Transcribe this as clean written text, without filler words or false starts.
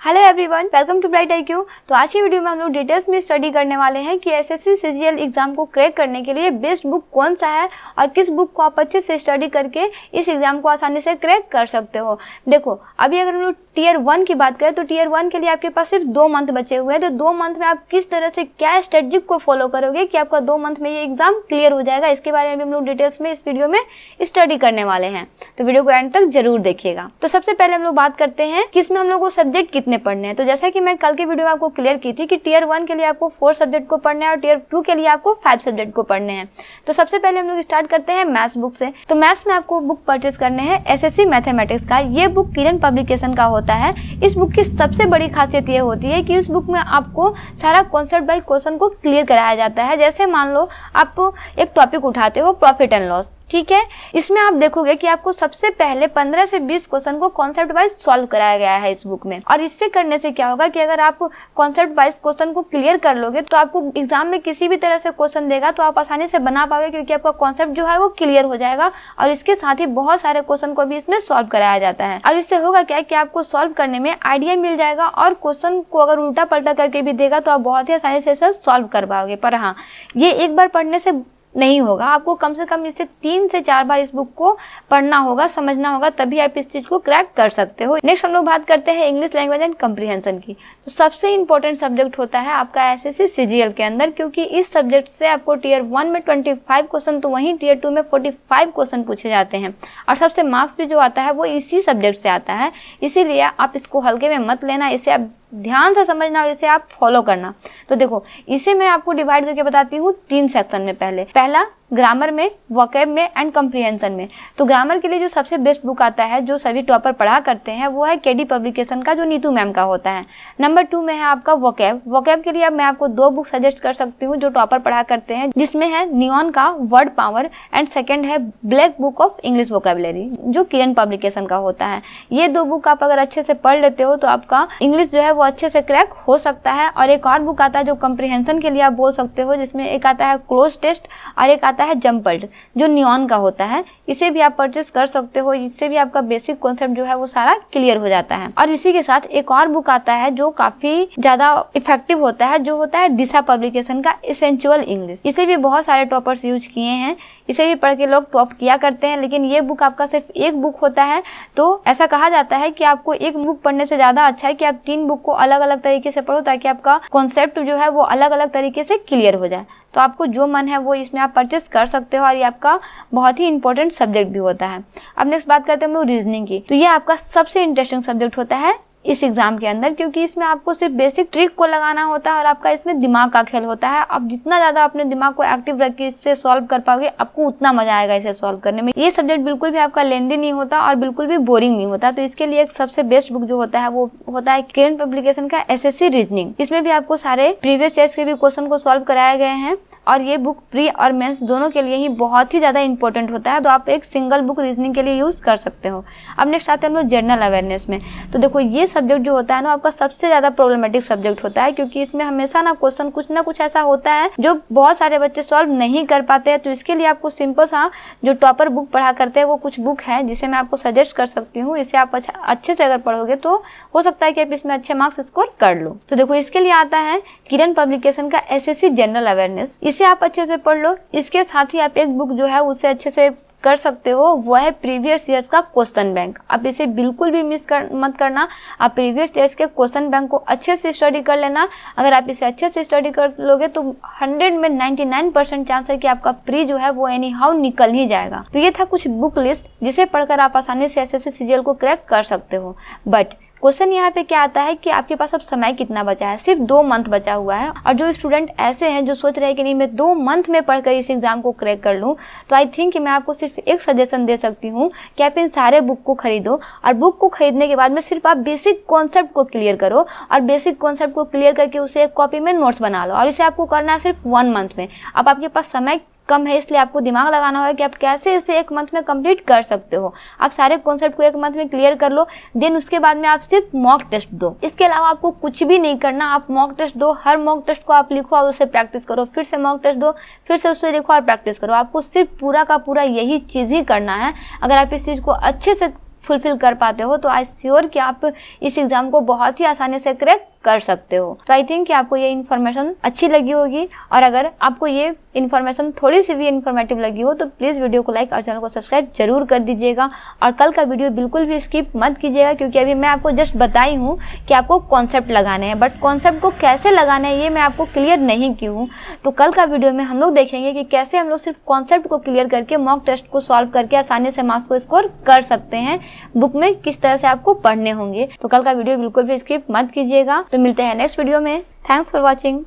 Hello everyone, welcome to Bright IQ। तो आज की वीडियो में हम लोग डिटेल्स में स्टडी करने वाले हैं कि एसएससी सीजीएल एग्जाम को क्रैक करने के लिए बेस्ट बुक कौन सा है और किस बुक को आप अच्छे से स्टडी करके इस एग्जाम को आसानी से क्रैक कर सकते हो। देखो, अभी अगर हम लोग टियर 1 की बात करें तो टियर 1 के लिए आपके पास सिर्फ 2 मंथ बचे हुए हैं। तो 2 मंथ में आप किस तरह से क्या स्ट्रेटजी को फॉलो करोगे कि आपका 2 मंथ में ये एग्जाम क्लियर हो जाएगा, इसके बारे में हम लोग डिटेल्स में इस वीडियो में स्टडी करने वाले हैं। तो वीडियो को एंड तक जरूर देखिएगा। तो सबसे पहले हम लोग बात करते हैं कि इसमें हम लोग को सब्जेक्ट कितने पढ़ने हैं। तो जैसा कि मैं कल के वीडियो में आपको क्लियर की थी कि टियर 1 के लिए आपको 4 सब्जेक्ट को पढ़ना है और टियर 2 के लिए आपको 5 सब्जेक्ट को पढ़ने हैं। तो सबसे पहले हम लोग स्टार्ट करते हैं मैथ्स बुक से। तो मैथ्स में आपको बुक परचेस करने हैं एसएससी मैथमेटिक्स का। ये बुक किरण पब्लिकेशन का होता है। इस बुक की सबसे बड़ी खासियत ये होती है कि इस बुक में आपको सारा कॉन्सेप्ट बाय क्वेश्चन को क्लियर कराया जाता है। जैसे मान लो आप एक टॉपिक उठाते हो प्रॉफिट एंड लॉस, ठीक है। इसमें आप देखोगे कि आपको सबसे पहले 15 से 20 क्वेश्चन को कॉन्सेप्ट वाइज सॉल्व कराया गया है इस बुक में। और इससे करने से क्या होगा कि अगर आप कॉन्सेप्ट वाइज क्वेश्चन को क्लियर कर लोगे तो आपको एग्जाम में किसी भी तरह से क्वेश्चन देगा तो आप आसानी से बना पाओगे, क्योंकि आपका कॉन्सेप्ट जो है वो क्लियर हो जाएगा। और इसके साथ ही बहुत सारे क्वेश्चन को भी इसमें सॉल्व कराया जाता है। और इससे होगा क्या कि आपको सॉल्व करने में आइडिया मिल जाएगा और क्वेश्चन को अगर उल्टा पलटा करके भी देगा तो आप बहुत ही आसानी से इसे सॉल्व कर पाओगे। पर हाँ, ये एक बार पढ़ने से नहीं होगा, आपको कम से कम इससे 3 से 4 बार इस बुक को पढ़ना होगा, समझना होगा, तभी आप इस चीज को क्रैक कर सकते हो। नेक्स्ट हम लोग बात करते हैं इंग्लिश लैंग्वेज एंड कम्प्रीहेंशन की। तो सबसे इंपॉर्टेंट सब्जेक्ट होता है आपका एसएससी सीजीएल के अंदर, क्योंकि इस सब्जेक्ट से आपको टियर 1 में 25 क्वेश्चन तो वहीं टियर 2 में 45 क्वेश्चन पूछे जाते हैं। और सबसे मार्क्स भी जो आता है वो इसी सब्जेक्ट से आता है। इसीलिए आप इसको हल्के में मत लेना, इसे आप ध्यान से समझना और इसे आप फॉलो करना। तो देखो, इसे मैं आपको डिवाइड करके बताती हूँ 3 सेक्शन में। पहला ग्रामर में, वोकैब में एंड कम्प्रीहेंशन में। तो ग्रामर के लिए जो सबसे बेस्ट बुक आता है, जो सभी टॉपर पढ़ा करते हैं, वो है केडी पब्लिकेशन का, जो नीतू मैम का होता है। नंबर 2 में है आपका वोकैब। वोकैब के लिए अब मैं आपको 2 बुक सजेस्ट कर सकती हूँ जो टॉपर पढ़ा करते हैं, जिसमें है नियॉन का वर्ड पावर एंड सेकेंड है black book of English vocabulary, जो किरण पब्लिकेशन का होता है। ये 2 बुक आप अगर अच्छे से पढ़ लेते हो तो आपका इंग्लिश जो है वो अच्छे से क्रैक हो सकता है। और एक और बुक आता है जो कम्प्रीहेंशन के लिए आप बोल सकते हो, जिसमें एक आता है क्लोज टेस्ट और एक आता है जम्पल्ड, जो नियॉन का होता है। इसे भी आप परचेस कर सकते हो। इससे भी आपका बेसिक कॉन्सेप्ट जो है वो सारा क्लियर हो जाता है। और इसी के साथ एक और बुक आता है जो काफी ज्यादा इफेक्टिव होता है, जो होता है दिशा पब्लिकेशन का एसेंशियल इंग्लिश। इसे भी बहुत सारे टॉपर्स यूज किए हैं, इसे भी पढ़ के लोग टॉप किया करते हैं। लेकिन ये बुक आपका सिर्फ एक बुक होता है, तो ऐसा कहा जाता है कि आपको एक बुक पढ़ने से ज्यादा अच्छा है कि आप 3 बुक को अलग अलग तरीके से पढ़ो, ताकि आपका कॉन्सेप्ट जो है वो अलग अलग तरीके से क्लियर हो जाए। तो आपको जो मन है वो इसमें आप परचेस कर सकते हो और ये आपका बहुत ही इंपॉर्टेंट सब्जेक्ट भी होता है। अब नेक्स्ट बात करते हैं हम लोग रीजनिंग की। तो ये आपका सबसे इंटरेस्टिंग सब्जेक्ट होता है इस एग्जाम के अंदर, क्योंकि इसमें आपको सिर्फ बेसिक ट्रिक को लगाना होता है और आपका इसमें दिमाग का खेल होता है। आप जितना ज्यादा अपने दिमाग को एक्टिव रख के इससे सॉल्व कर पाओगे, आपको उतना मजा आएगा इसे सॉल्व करने में। ये सब्जेक्ट बिल्कुल भी आपका लेंदी नहीं होता और बिल्कुल भी बोरिंग नहीं होता। तो इसके लिए एक सबसे बेस्ट बुक जो होता है वो होता है किरण पब्लिकेशन का एसएससी रीजनिंग। इसमें भी आपको सारे प्रीवियस ईयर्स के भी क्वेश्चन को सॉल्व कराए गए हैं और ये बुक प्री और मेंस दोनों के लिए ही बहुत ही ज्यादा इंपॉर्टेंट होता है। तो आप एक सिंगल बुक रीजनिंग के लिए यूज कर सकते हो। अब नेक्स्ट आते हैं हम लोग जनरल अवेयरनेस में। तो देखो, ये सब्जेक्ट जो होता है ना, आपका सबसे ज्यादा प्रॉब्लमेटिक सब्जेक्ट होता है, क्योंकि इसमें हमेशा ना क्वेश्चन कुछ ना कुछ ऐसा होता है जो बहुत सारे बच्चे सॉल्व नहीं कर पाते हैं। तो इसके लिए आपको सिंपल सा जो टॉपर बुक पढ़ा करते हैं वो कुछ बुक है जिसे मैं आपको सजेस्ट कर सकती हूँ। इसे आप अच्छे से अगर पढ़ोगे तो हो सकता है कि आप इसमें अच्छे मार्क्स स्कोर कर लो। तो देखो, इसके लिए आता है किरण पब्लिकेशन का एसएससी जनरल अवेयरनेस। इसे आप अच्छे से पढ़ लो। इसके साथ ही आप एक बुक जो है उसे अच्छे से कर सकते हो, वो है प्रीवियस ईयर्स का क्वेश्चन बैंक। आप इसे बिल्कुल भी मत करना। आप प्रीवियस ईयर्स के क्वेश्चन बैंक को अच्छे से स्टडी कर लेना। अगर आप इसे अच्छे से स्टडी कर लोगे तो 100 में 99% चांस है कि आपका प्री जो है वो एनी हाउ निकल ही जाएगा। तो ये था कुछ बुक लिस्ट जिसे पढ़कर आप आसानी से एसएससी सीजीएल को क्रैक कर सकते हो। बट क्वेश्चन यहाँ पे क्या आता है कि आपके पास अब समय कितना बचा है। सिर्फ 2 मंथ बचा हुआ है। और जो स्टूडेंट ऐसे हैं जो सोच रहे हैं कि नहीं, मैं 2 मंथ में पढ़कर इस एग्जाम को क्रैक कर लूँ, तो आई थिंक कि मैं आपको सिर्फ एक सजेशन दे सकती हूँ कि आप इन सारे बुक को खरीदो। और बुक को खरीदने के बाद में सिर्फ आप बेसिक कॉन्सेप्ट को क्लियर करो और बेसिक कॉन्सेप्ट को क्लियर करके उसे एक कॉपी में नोट्स बना लो। और इसे आपको करना है सिर्फ 1 मंथ में। अब आपके पास समय कम है, इसलिए आपको दिमाग लगाना होगा कि आप कैसे इसे 1 मंथ में कंप्लीट कर सकते हो। आप सारे कॉन्सेप्ट को 1 मंथ में क्लियर कर लो। देन उसके बाद में आप सिर्फ मॉक टेस्ट दो। इसके अलावा आपको कुछ भी नहीं करना। आप मॉक टेस्ट दो, हर मॉक टेस्ट को आप लिखो और उससे प्रैक्टिस करो, फिर से मॉक टेस्ट दो, फिर से उससे लिखो और प्रैक्टिस करो। आपको सिर्फ पूरा का पूरा यही चीज ही करना है। अगर आप इस चीज को अच्छे से फुलफिल कर पाते हो तो आई श्योर कि आप इस एग्जाम को बहुत ही आसानी से क्रैक कर सकते हो। तो आई थिंक कि आपको ये इन्फॉर्मेशन अच्छी लगी होगी, और अगर आपको ये इन्फॉर्मेशन थोड़ी सी भी इन्फॉर्मेटिव लगी हो तो प्लीज़ वीडियो को लाइक और चैनल को सब्सक्राइब जरूर कर दीजिएगा। और कल का वीडियो बिल्कुल भी स्किप मत कीजिएगा, क्योंकि अभी मैं आपको जस्ट बताई हूँ कि आपको कॉन्सेप्ट लगाने हैं, बट कॉन्सेप्ट को कैसे लगाना है ये मैं आपको क्लियर नहीं की हूँ। तो कल का वीडियो में हम लोग देखेंगे कि कैसे हम लोग सिर्फ कॉन्सेप्ट को क्लियर करके मॉक टेस्ट को सॉल्व करके आसानी से मार्क्स को स्कोर कर सकते हैं। बुक में किस तरह से आपको पढ़ने होंगे। तो कल का वीडियो बिल्कुल भी स्किप मत कीजिएगा। तो मिलते हैं नेक्स्ट वीडियो में। Thanks for watching.